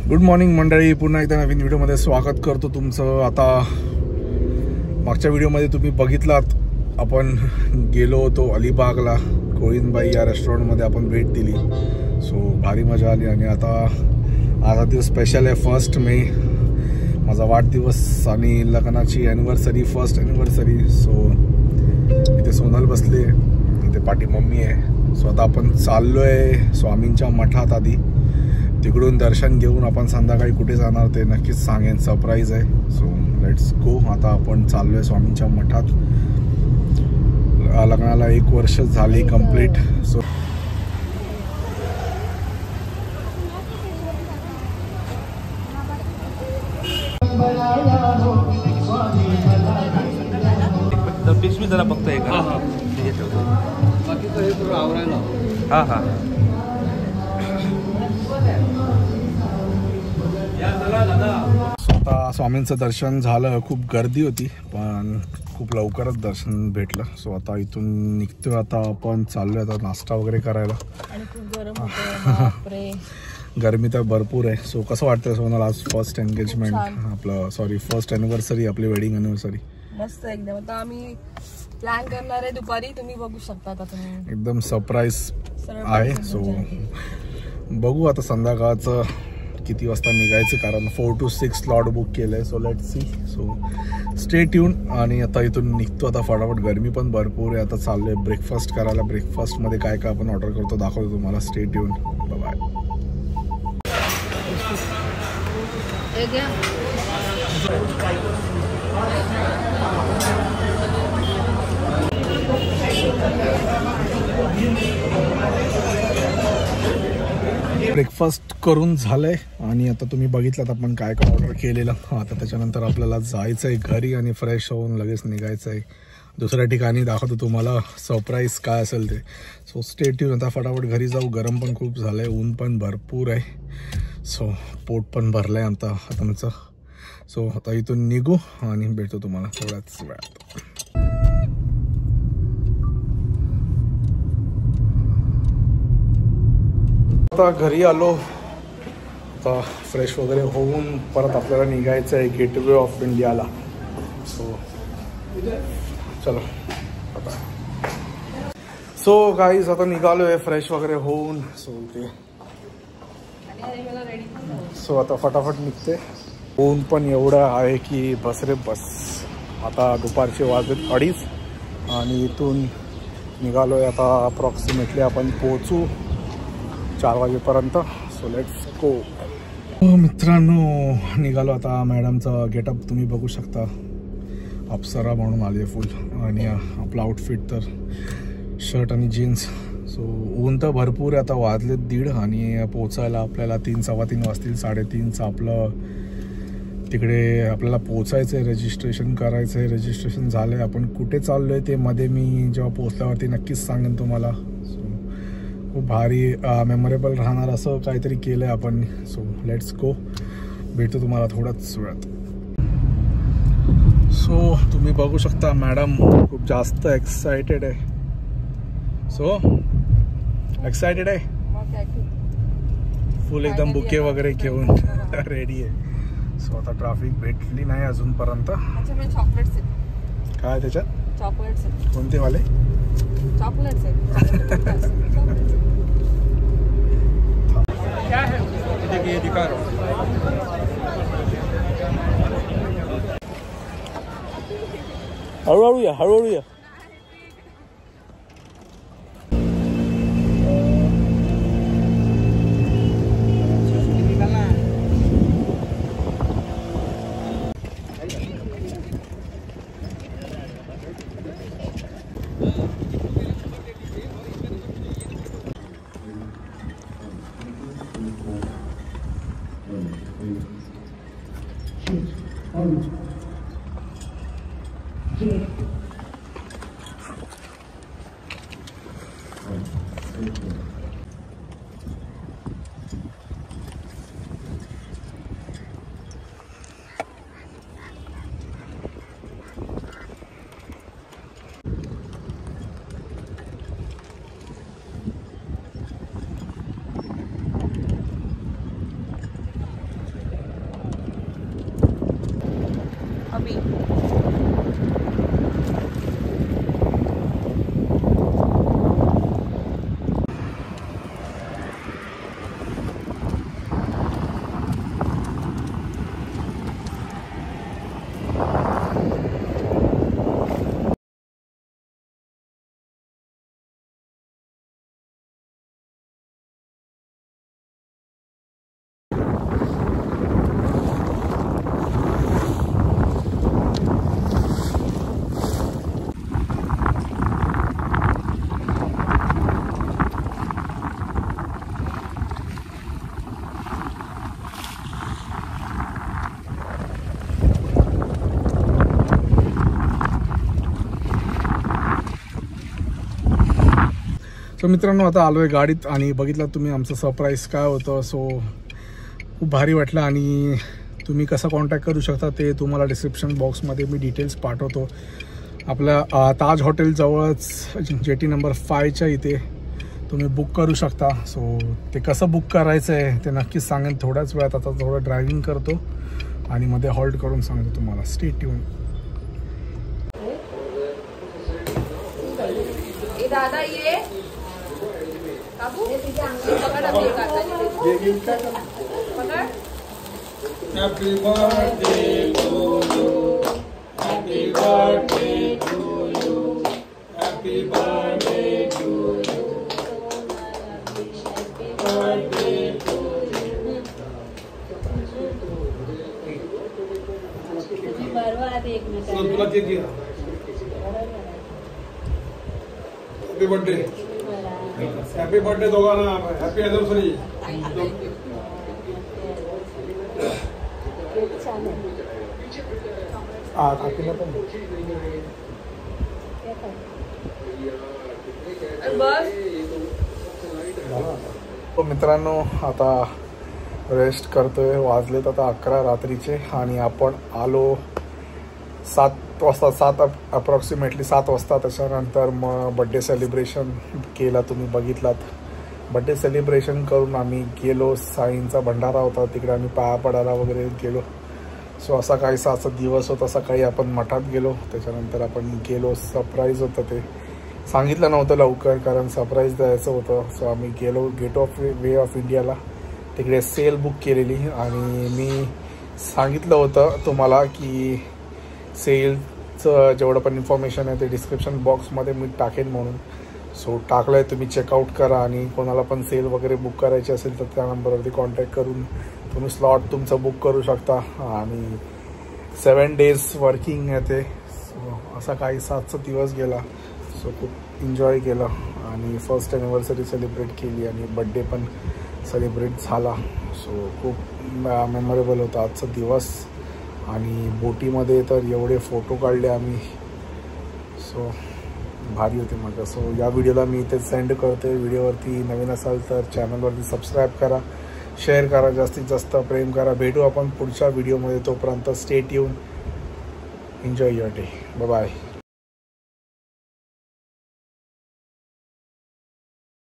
Good morning मंडळी, पुन्हा एकदा नवीन व्हिडिओमध्ये स्वागत करतो तुमचं। आता मागच्या व्हिडिओमध्ये तुम्ही बघितलात, आपण गेलो होतो अलिबागला, कोळीनबाई या रेस्टॉरंटमध्ये आपण भेट दिली। सो भारी मजा आली। आणि आता दिवस स्पेशल आहे, 1 मे, माझा वाढदिवस आणि लग्नाची ॲनिव्हर्सरी, फर्स्ट ॲनिव्हर्सरी। सो इथे सोनल बसली आहे, इथे पाठी मम्मी आहे। सो आता आपण चाललो आहे स्वामींच्या मठात। आधी तिकडून दर्शन घेऊन आपण संध्याकाळी कुठे जाणार ते नक्कीच सांगेन, सरप्राईज आहे। So let's go. आता आपण चाललो आहे स्वामींच्या मठात। लग्नाला 1 वर्ष झाली कंप्लीट। सो पिशवी जरा फक्त हे करा, बाकीचं हे थोडं आवरायला। हां हां स्वतः स्वामींचं दर्शन झालं। खूप गर्दी होती पण खूप लवकरच दर्शन भेटलं। सो आता इथून निघतोय, आता आपण चाललोय आता नाश्ता वगैरे करायला। आणि खूप गरम होतं, बापरे गरमी तर भरपूर आहे। सो कसं वाटतं सोनाल, आज फर्स्ट एंगेजमेंट आपलं, सॉरी फर्स्ट ॲनिव्हर्सरी, आपली वेडिंग ॲनिव्हर्सरी? मस्त एकदम। आता आम्ही प्लॅन करणार आहे दुपारी, तुम्ही बघू शकता। आता तुम्ही एकदम सरप्राईज आहे। सो बघू आता संध्याकाळचं किती वाजता निघायचं, कारण 4 to 6 स्लॉट बुक केलंय। So let's see. So stay tune. आणि आता इथून निघतो आता फटाफट, गरमी पण भरपूर आहे। आता चाललोय ब्रेकफास्ट करायला। ब्रेकफास्टमध्ये काय काय आपण ऑर्डर करतो दाखवतो तुम्हाला। Stay tune, bye bye. Breakfast करून झालंय आणि आता तुम्ही बघितलात आपण काय काय ऑर्डर केलेलं। आता त्याच्यानंतर आपल्याला जायचं आहे घरी आणि फ्रेश होऊन लगेच निघायचं आहे दुसऱ्या ठिकाणी। दाखवतो तुम्हाला सरप्राईज काय असेल ते। So stay tune. आता फटाफट घरी जाऊ, गरम पण खूप झालंय, ऊन पण भरपूर आहे। सो पोट पण भरलंय आता तुमचं। सो आता इथून निघू आणि भेटतो तुम्हाला थोड्याच वेळात। आता घरी आलो, आता फ्रेश वगैरे होऊन परत आपल्याला निघायचं आहे गेटवे ऑफ इंडियाला। सो चलो आता। सो गाईज आता निघालो आहे फ्रेश वगैरे होऊन। सो आता फटाफट निघते। ऊन पण एवढं आहे की बस रे बस। आता दुपारचे वाजत 2:30 आणि इथून निघालो आहे आता अप्रॉक्सिमेटली आपण पोहोचू 4 वाजेपर्यंत। So let's go. मित्रांनो निघालो आता। मॅडमचा गेटअप तुम्ही बघू शकता, अप्सरा म्हणून आली आहे फुल। आणि आपला आउटफिट तर शर्ट आणि जीन्स। सो ऊन तर भरपूर आहे, आता वाजले 1:30 आणि पोचायला आपल्याला 3 सव्वा 3 वाजतील। 3:30चं आपलं तिकडे आपल्याला पोचायचं आहे, रजिस्ट्रेशन करायचं आहे। रजिस्ट्रेशन झालं आहे। आपण कुठे चाललो आहे ते मध्ये मी जेव्हा पोचल्यावरती नक्कीच सांगेन तुम्हाला। सो खूप भारी मेमोरेबल राहणार असं काहीतरी केलं आहे आपण। सो लेट्स गो, भेटतो तुम्हाला थोड्याच वेळात। सो तुम्ही बघू शकता मॅडम खूप जास्त एक्सायटेड आहे। सो एक्सायटेड आहे फुल, एकदम बुके वगैरे घेऊन रेडी आहे। सो आता ट्रॅफिक भेटली नाही अजूनपर्यंत। चॉकलेट्स आहेत। काय त्याच्यात? चॉकलेट्स आहेत। कोणते वाले? चॉकलेट्स आहेत। क्या है देखिए, दिखा रहा हूँ। हळूहळू या, हळूहळू या। बेबी. सो मित्रांनो, आता आलो आहे गाडीत आणि बघितलं तुम्ही आमचं सरप्राईज काय होतं. सो खूप भारी वाटलं आणि तुम्ही कसं कॉन्टॅक्ट करू शकता ते तुम्हाला डिस्क्रिप्शन बॉक्समध्ये मी डिटेल्स पाठवतो. आपल्या ताज हॉटेलजवळच जेटी नंबर 5च्या इथे तुम्ही बुक करू शकता. सो ते कसं बुक करायचं आहे ते नक्कीच सांगेन थोड्याच वेळात. आता थोडं ड्रायव्हिंग करतो आणि मध्ये हॉल्ट करून सांगतो तुम्हाला. Stay tune. दादा ये काकू पकड़ अपनी पकड़. Happy birthday to you. Happy birthday to you. Happy birthday to you. Happy birthday to you. तुला केक घे. Happy birthday. हॅपी बर्थडे दोघांना. Happy anniversary. मित्रांनो, आता रेस्ट करतोय. वाजलेत आता 11 रात्रीचे आणि आपण आलो 7 वाजता. 7 अप्रॉक्सिमेटली 7 वाजता. त्याच्यानंतर मग बड्डे सेलिब्रेशन केला. तुम्ही बघितलात. बड्डे सेलिब्रेशन करून आम्ही गेलो. साईंचा भंडारा होता तिकडे, आम्ही पाया पडायला वगैरे गेलो. सो असा काहीसा असा दिवस होता. सकाळी आपण मठात गेलो. त्याच्यानंतर आपण गेलो. सरप्राईज होतं ते. सांगितलं नव्हतं लवकर कारण सरप्राईज द्यायचं होतं. सो आम्ही गेलो गेट ऑफ वे ऑफ इंडियाला. तिकडे सेल बुक केलेली आणि मी सांगितलं होतं तुम्हाला की सेलचं जेवढं पण इन्फॉर्मेशन आहे ते डिस्क्रिप्शन बॉक्समध्ये मी टाकेन म्हणून. सो टाकलं आहे. तुम्ही चेकआउट करा आणि कोणाला पण सेल वगैरे बुक करायची असेल तर त्या नंबरवरती कॉन्टॅक्ट करून तुम्ही स्लॉट तुमचं बुक करू शकता. आणि 7 डेज वर्किंग आहे ते. सो असा काही 7चा दिवस गेला. सो खूप एन्जॉय केलं आणि फर्स्ट ॲनिव्हर्सरी सेलिब्रेट केली आणि बड्डे पण सेलिब्रेट झाला. सो खूप मेमोरेबल होता आजचा दिवस. आणि बोटीमध्ये तर एवढे फोटो काढले आम्ही. सो भारी होते मजा. सो या व्हिडिओला मी इथे सेंड करते. व्हिडिओवरती नवीन असाल तर चॅनलवरती सबस्क्राईब करा, शेअर करा, जास्तीत जास्त प्रेम करा. भेटू आपण पुढच्या व्हिडिओमध्ये. तोपर्यंत stay tune. Enjoy your day. Bye bye.